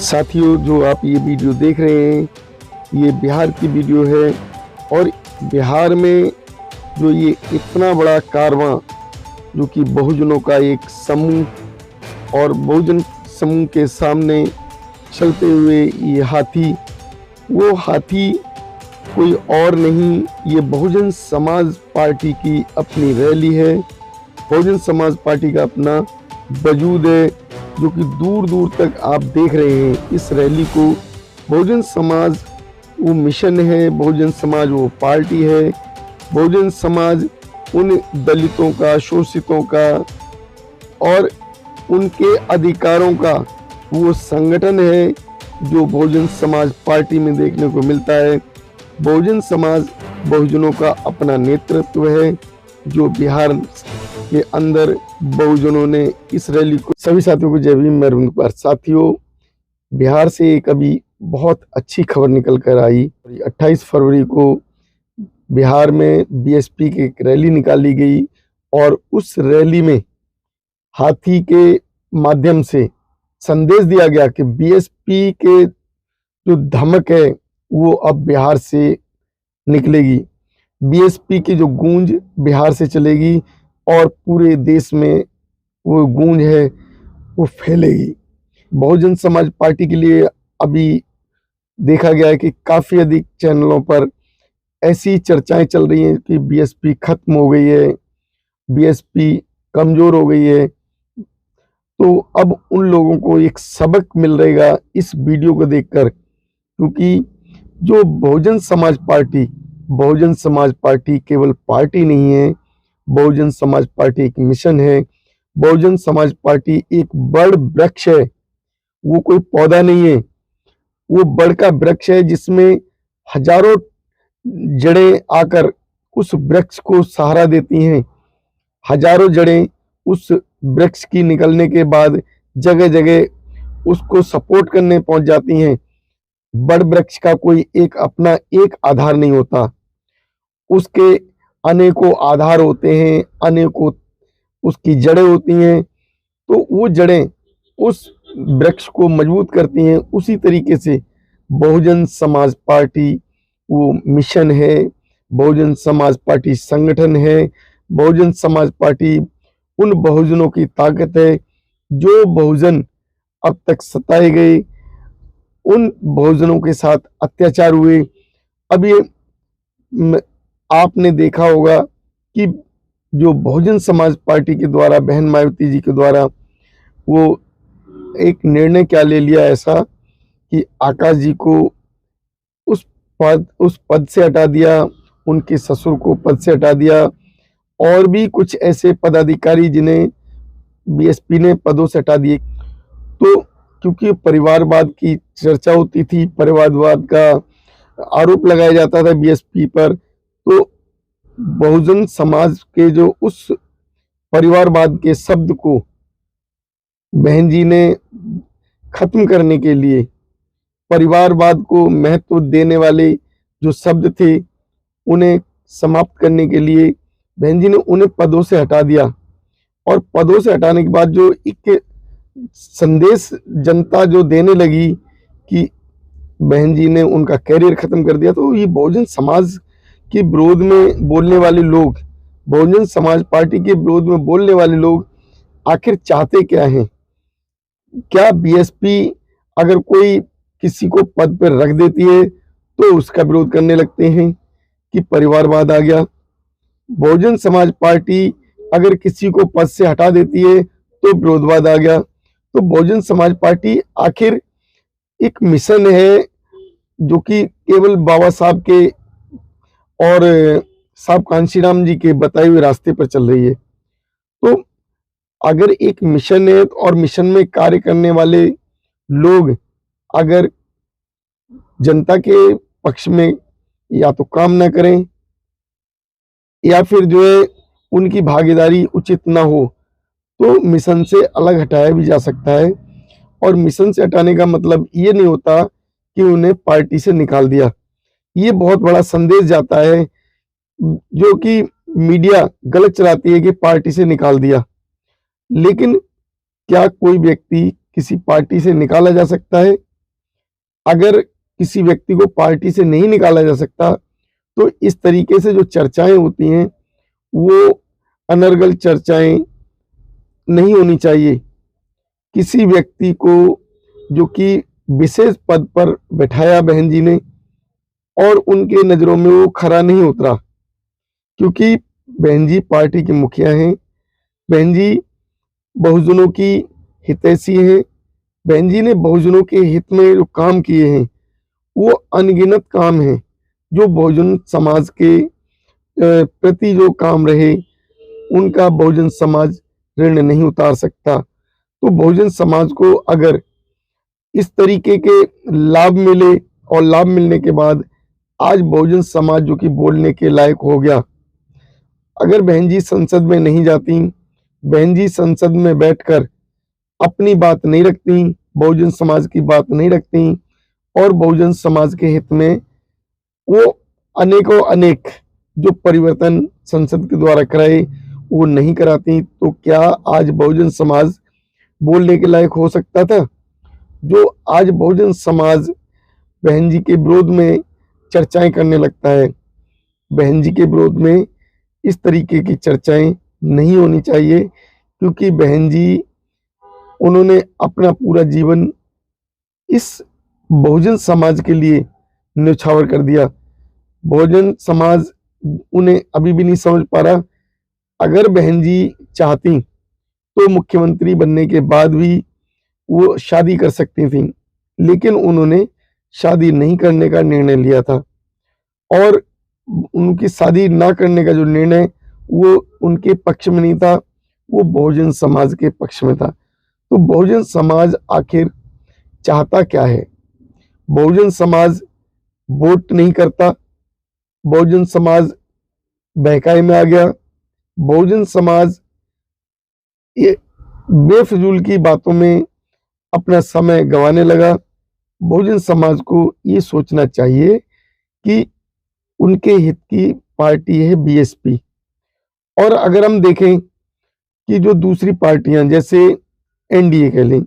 साथियों, जो आप ये वीडियो देख रहे हैं, ये बिहार की वीडियो है। और बिहार में जो ये इतना बड़ा कारवां, जो कि बहुजनों का एक समूह और बहुजन समूह के सामने चलते हुए ये हाथी, वो हाथी कोई और नहीं, ये बहुजन समाज पार्टी की अपनी रैली है। बहुजन समाज पार्टी का अपना वजूद है, जो कि दूर दूर तक आप देख रहे हैं इस रैली को। बहुजन समाज वो मिशन है, बहुजन समाज वो पार्टी है, बहुजन समाज उन दलितों का, शोषितों का और उनके अधिकारों का वो संगठन है, जो बहुजन समाज पार्टी में देखने को मिलता है। बहुजन समाज बहुजनों का अपना नेतृत्व है, जो बिहार के अंदर बहुजनों ने इस रैली को। सभी साथियों को जय भीम, मैं अरविंद कुमार। साथियों, बिहार से एक अभी बहुत अच्छी खबर निकल कर आई। 28 फरवरी को बिहार में बीएसपी की एक रैली निकाली गई और उस रैली में हाथी के माध्यम से संदेश दिया गया कि बीएसपी के जो धमक है वो अब बिहार से निकलेगी। बीएसपी की जो गूंज बिहार से चलेगी और पूरे देश में वो गूंज है वो फैलेगी। बहुजन समाज पार्टी के लिए अभी देखा गया है कि काफ़ी अधिक चैनलों पर ऐसी चर्चाएं चल रही हैं कि बीएसपी खत्म हो गई है, बीएसपी कमज़ोर हो गई है। तो अब उन लोगों को एक सबक मिल रहेगा इस वीडियो को देखकर, क्योंकि जो बहुजन समाज पार्टी केवल पार्टी नहीं है, बहुजन समाज पार्टी एक मिशन है। बहुजन समाज पार्टी एक बड़ वृक्ष है, वो कोई पौधा नहीं है, वो बड़ का वृक्ष है, जिसमें हजारों जड़ें आकर उस वृक्ष को सहारा देती हैं। हजारों जड़ें उस वृक्ष की निकलने के बाद जगह जगह उसको सपोर्ट करने पहुंच जाती हैं। बड़ वृक्ष का कोई एक अपना एक आधार नहीं होता, उसके अनेकों आधार होते हैं, अनेकों उसकी जड़ें होती हैं। तो वो जड़ें उस वृक्ष को मजबूत करती हैं। उसी तरीके से बहुजन समाज पार्टी वो मिशन है, बहुजन समाज पार्टी संगठन है। बहुजन समाज पार्टी उन बहुजनों की ताकत है, जो बहुजन अब तक सताए गए, उन बहुजनों के साथ अत्याचार हुए। अब ये आपने देखा होगा कि जो बहुजन समाज पार्टी के द्वारा, बहन मायावती जी के द्वारा, वो एक निर्णय क्या ले लिया ऐसा कि आकाश जी को उस पद से हटा दिया, उनके ससुर को पद से हटा दिया, और भी कुछ ऐसे पदाधिकारी जिन्हें बीएसपी ने पदों से हटा दिए। तो क्योंकि परिवारवाद की चर्चा होती थी, परिवारवाद का आरोप लगाया जाता था बीएसपी पर, तो बहुजन समाज के जो उस परिवारवाद के शब्द को बहन जी ने खत्म करने के लिए, परिवारवाद को महत्व देने वाले जो शब्द थे उन्हें समाप्त करने के लिए बहन जी ने उन्हें पदों से हटा दिया। और पदों से हटाने के बाद जो एक संदेश जनता जो देने लगी कि बहन जी ने उनका कैरियर खत्म कर दिया, तो ये बहुजन समाज के विरोध में बोलने वाले लोग, बहुजन समाज पार्टी के विरोध में बोलने वाले लोग आखिर चाहते क्या हैं? क्या बीएसपी अगर कोई किसी को पद पर रख देती है तो उसका विरोध करने लगते हैं कि परिवारवाद आ गया? बहुजन समाज पार्टी अगर किसी को पद से हटा देती है तो विरोधवाद आ गया? तो बहुजन समाज पार्टी आखिर एक मिशन है, जो कि केवल बाबा साहब के और साहब कांशीराम जी के बताए हुए रास्ते पर चल रही है। तो अगर एक मिशन है और मिशन में कार्य करने वाले लोग अगर जनता के पक्ष में या तो काम ना करें, या फिर जो है उनकी भागीदारी उचित ना हो, तो मिशन से अलग हटाया भी जा सकता है। और मिशन से हटाने का मतलब ये नहीं होता कि उन्हें पार्टी से निकाल दिया। ये बहुत बड़ा संदेश जाता है, जो कि मीडिया गलत चलाती है कि पार्टी से निकाल दिया। लेकिन क्या कोई व्यक्ति किसी पार्टी से निकाला जा सकता है? अगर किसी व्यक्ति को पार्टी से नहीं निकाला जा सकता तो इस तरीके से जो चर्चाएं होती हैं वो अनर्गल चर्चाएं नहीं होनी चाहिए। किसी व्यक्ति को जो कि विशेष पद पर बैठाया बहन जी ने और उनके नज़रों में वो खरा नहीं उतरा, क्योंकि बहन जी पार्टी की मुखिया हैं, बहन जी बहुजनों की हितैषी हैं, बहन जी ने बहुजनों के हित में जो काम किए हैं वो अनगिनत काम हैं जो बहुजन समाज के प्रति जो काम रहे उनका बहुजन समाज ऋण नहीं उतार सकता। तो बहुजन समाज को अगर इस तरीके के लाभ मिले और लाभ मिलने के बाद आज बहुजन समाज जो कि बोलने के लायक हो गया, अगर बहन जी संसद में नहीं जाती, बहन जी संसद में बैठकर अपनी बात नहीं रखती, बहुजन समाज की बात नहीं रखती और बहुजन समाज के हित में वो अनेकों अनेक जो परिवर्तन संसद के द्वारा कराए वो नहीं कराती, तो क्या आज बहुजन समाज बोलने के लायक हो सकता था? जो आज बहुजन समाज बहन जी के विरोध में चर्चाएं करने लगता है, बहन जी के विरोध में इस तरीके की चर्चाएं नहीं होनी चाहिए, क्योंकि बहन जी उन्होंने अपना पूरा जीवन इस बहुजन समाज के लिए न्यौछावर कर दिया। बहुजन समाज उन्हें अभी भी नहीं समझ पा रहा। अगर बहन जी चाहती तो मुख्यमंत्री बनने के बाद भी वो शादी कर सकती थी, लेकिन उन्होंने शादी नहीं करने का निर्णय लिया था और उनकी शादी ना करने का जो निर्णय वो उनके पक्ष में नहीं था, वो बहुजन समाज के पक्ष में था। तो बहुजन समाज आखिर चाहता क्या है? बहुजन समाज वोट नहीं करता, बहुजन समाज बहकाए में आ गया, बहुजन समाज ये बेफिजूल की बातों में अपना समय गंवाने लगा। बहुजन समाज को ये सोचना चाहिए कि उनके हित की पार्टी है बीएसपी। और अगर हम देखें कि जो दूसरी पार्टियां जैसे एनडीए कह लें,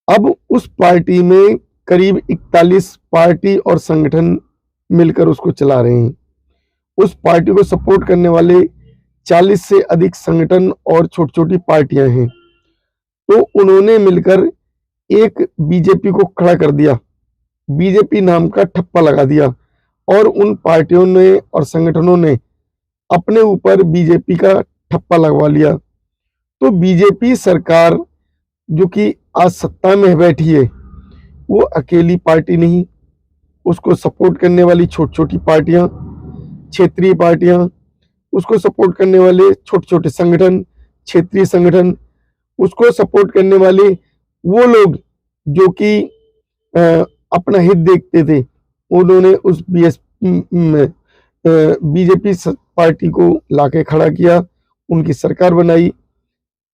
अब उस पार्टी में करीब 41 पार्टी और संगठन मिलकर उसको चला रहे हैं। उस पार्टी को सपोर्ट करने वाले 40 से अधिक संगठन और छोटी छोटी पार्टियां हैं। तो उन्होंने मिलकर एक बीजेपी को खड़ा कर दिया, बीजेपी नाम का ठप्पा लगा दिया और उन पार्टियों ने और संगठनों ने अपने ऊपर बीजेपी का ठप्पा लगवा लिया। तो बीजेपी सरकार जो कि आज सत्ता में बैठी है वो अकेली पार्टी नहीं, उसको सपोर्ट करने वाली छोटी छोटी पार्टियां, क्षेत्रीय पार्टियां, उसको सपोर्ट करने वाले छोटे छोटे संगठन, क्षेत्रीय संगठन, उसको सपोर्ट करने वाले वो लोग जो कि अपना हित देखते थे, उन्होंने उस बीजेपी पार्टी को लाके खड़ा किया, उनकी सरकार बनाई।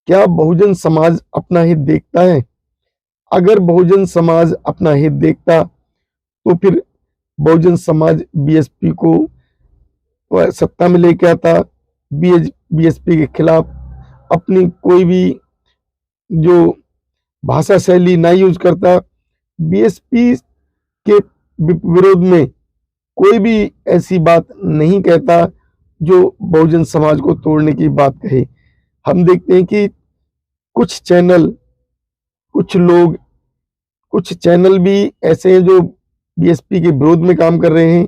क्या बहुजन समाज अपना हित देखता है? अगर बहुजन समाज अपना हित देखता तो फिर बहुजन समाज बीएसपी को सत्ता में लेके आता, बीएसपी के खिलाफ अपनी कोई भी जो भाषा शैली ना यूज करता, बीएसपी के विरोध में कोई भी ऐसी बात नहीं कहता जो बहुजन समाज को तोड़ने की बात कहे। हम देखते हैं कि कुछ चैनल, कुछ लोग, कुछ चैनल भी ऐसे हैं जो बीएसपी के विरोध में काम कर रहे हैं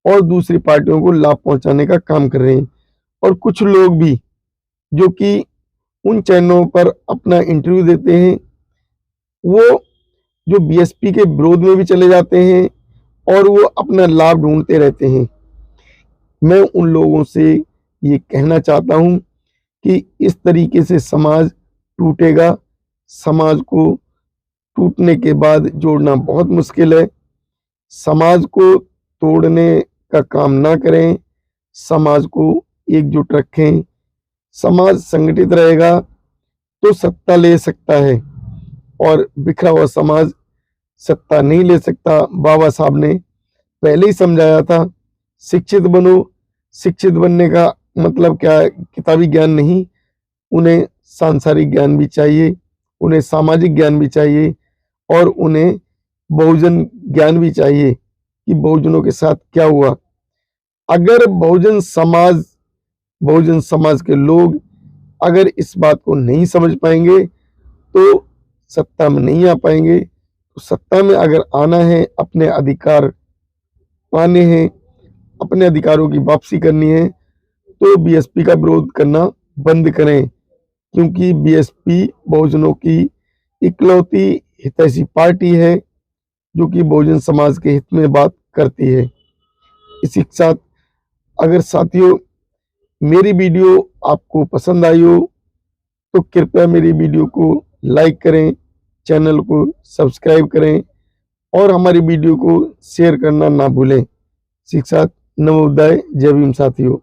और दूसरी पार्टियों को लाभ पहुंचाने का काम कर रहे हैं, और कुछ लोग भी जो कि उन चैनलों पर अपना इंटरव्यू देते हैं वो जो बीएसपी के विरोध में भी चले जाते हैं और वो अपना लाभ ढूंढते रहते हैं। मैं उन लोगों से ये कहना चाहता हूं कि इस तरीके से समाज टूटेगा, समाज को टूटने के बाद जोड़ना बहुत मुश्किल है। समाज को तोड़ने का काम ना करें, समाज को एकजुट रखें। समाज संगठित रहेगा तो सत्ता ले सकता है और बिखरा हुआ समाज सत्ता नहीं ले सकता। बाबा साहब ने पहले ही समझाया था, शिक्षित बनो। शिक्षित बनने का मतलब क्या है? किताबी ज्ञान नहीं, उन्हें सांसारिक ज्ञान भी चाहिए, उन्हें सामाजिक ज्ञान भी चाहिए और उन्हें बहुजन ज्ञान भी चाहिए कि बहुजनों के साथ क्या हुआ। अगर बहुजन समाज के लोग अगर इस बात को नहीं समझ पाएंगे तो सत्ता में नहीं आ पाएंगे। तो सत्ता में अगर आना है, अपने अधिकार पाने हैं, अपने अधिकारों की वापसी करनी है, तो बीएसपी का विरोध करना बंद करें, क्योंकि बीएसपी बहुजनों की इकलौती हितैषी पार्टी है जो कि बहुजन समाज के हित में बात करती है। इसी के साथ अगर साथियों मेरी वीडियो आपको पसंद आई हो तो कृपया मेरी वीडियो को लाइक करें, चैनल को सब्सक्राइब करें और हमारी वीडियो को शेयर करना ना भूलें। इसी के साथ नमोदय, जय भीम साथियों।